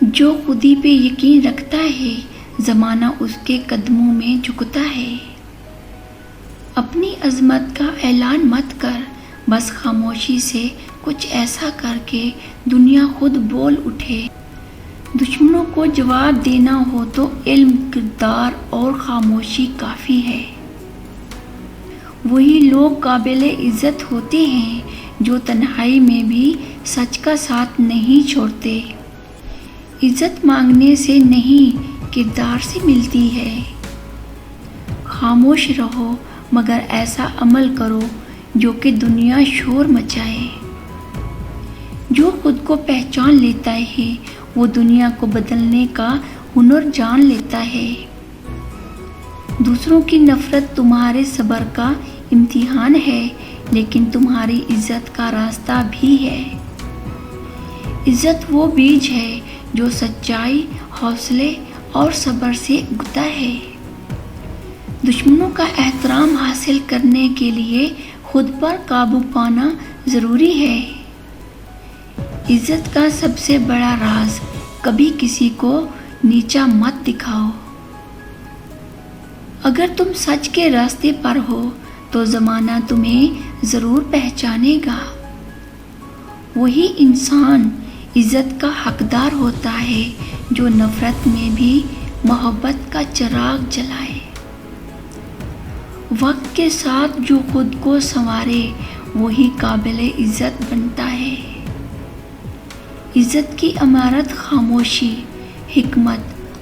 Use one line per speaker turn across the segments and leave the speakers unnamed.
جو خودی پہ یقین رکھتا ہے زمانہ اس کے قدموں میں جھکتا ہے۔ اپنی عظمت کا اعلان مت کر، بس خاموشی سے کچھ ایسا کر کے دنیا خود بول اٹھے۔ دشمنوں کو جواب دینا ہو تو علم، کردار اور خاموشی کافی ہے۔ وہی لوگ قابل عزت ہوتے ہیں جو تنہائی میں بھی سچ کا ساتھ نہیں چھوڑتے۔ عزت مانگنے سے نہیں، کردار سے ملتی ہے۔ خاموش رہو مگر ایسا عمل کرو جو کہ دنیا شور مچائے۔ جو خود کو پہچان لیتا ہے وہ دنیا کو بدلنے کا ہنر جان لیتا ہے۔ دوسروں کی نفرت تمہارے صبر کا امتحان ہے، لیکن تمہاری عزت کا راستہ بھی ہے۔ عزت وہ بیج ہے جو سچائی، حوصلے اور صبر سے اگتا ہے۔ دشمنوں کا احترام حاصل کرنے کے لیے خود پر قابو پانا ضروری ہے۔ عزت کا سب سے بڑا راز، کبھی کسی کو نیچا مت دکھاؤ۔ اگر تم سچ کے راستے پر ہو تو زمانہ تمہیں ضرور پہچانے گا۔ وہی انسان عزت کا حقدار ہوتا ہے جو نفرت میں بھی محبت کا چراغ جلائے۔ وقت کے ساتھ جو خود کو سنوارے وہی قابل عزت بنتا ہے۔ عزت کی عمارت خاموشی، حکمت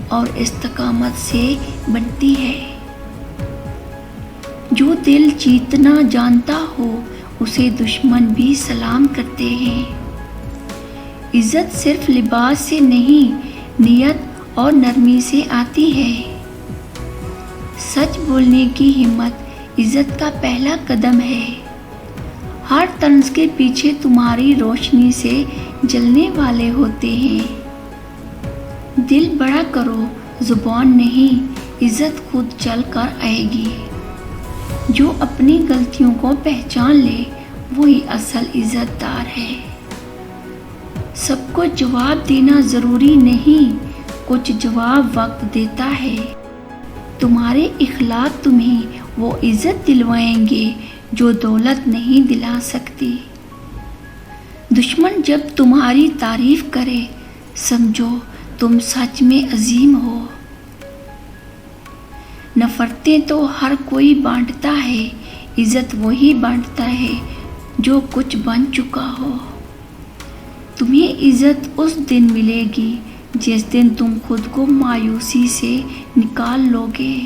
اور استقامت سے بنتی ہے۔ جو دل جیتنا جانتا ہو اسے دشمن بھی سلام کرتے ہیں۔ عزت صرف لباس سے نہیں، نیت اور نرمی سے آتی ہے۔ سچ بولنے کی ہمت عزت کا پہلا قدم ہے۔ ہر طنز کے پیچھے تمہاری روشنی سے جلنے والے ہوتے ہیں۔ دل بڑا کرو، زبان نہیں، عزت خود چل کر آئے گی۔ جو اپنی غلطیوں کو پہچان لے وہی اصل عزت دار ہے۔ سب کو جواب دینا ضروری نہیں، کچھ جواب وقت دیتا ہے۔ تمہارے اخلاق تمہیں وہ عزت دلوائیں گے جو دولت نہیں دلا سکتی۔ دشمن جب تمہاری تعریف کرے سمجھو تم سچ میں عظیم ہو۔ نفرتیں تو ہر کوئی بانٹتا ہے، عزت وہی بانٹتا ہے جو کچھ بن چکا ہو۔ تمہیں عزت اس دن ملے گی جس دن تم خود کو مایوسی سے نکال لو گے۔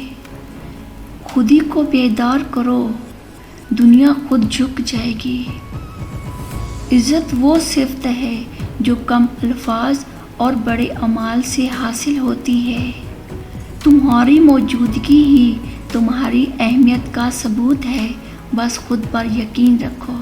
خودی کو بیدار کرو، دنیا خود جھک جائے گی۔ عزت وہ صفت ہے جو کم الفاظ اور بڑے اعمال سے حاصل ہوتی ہے۔ تمہاری موجودگی ہی تمہاری اہمیت کا ثبوت ہے، بس خود پر یقین رکھو۔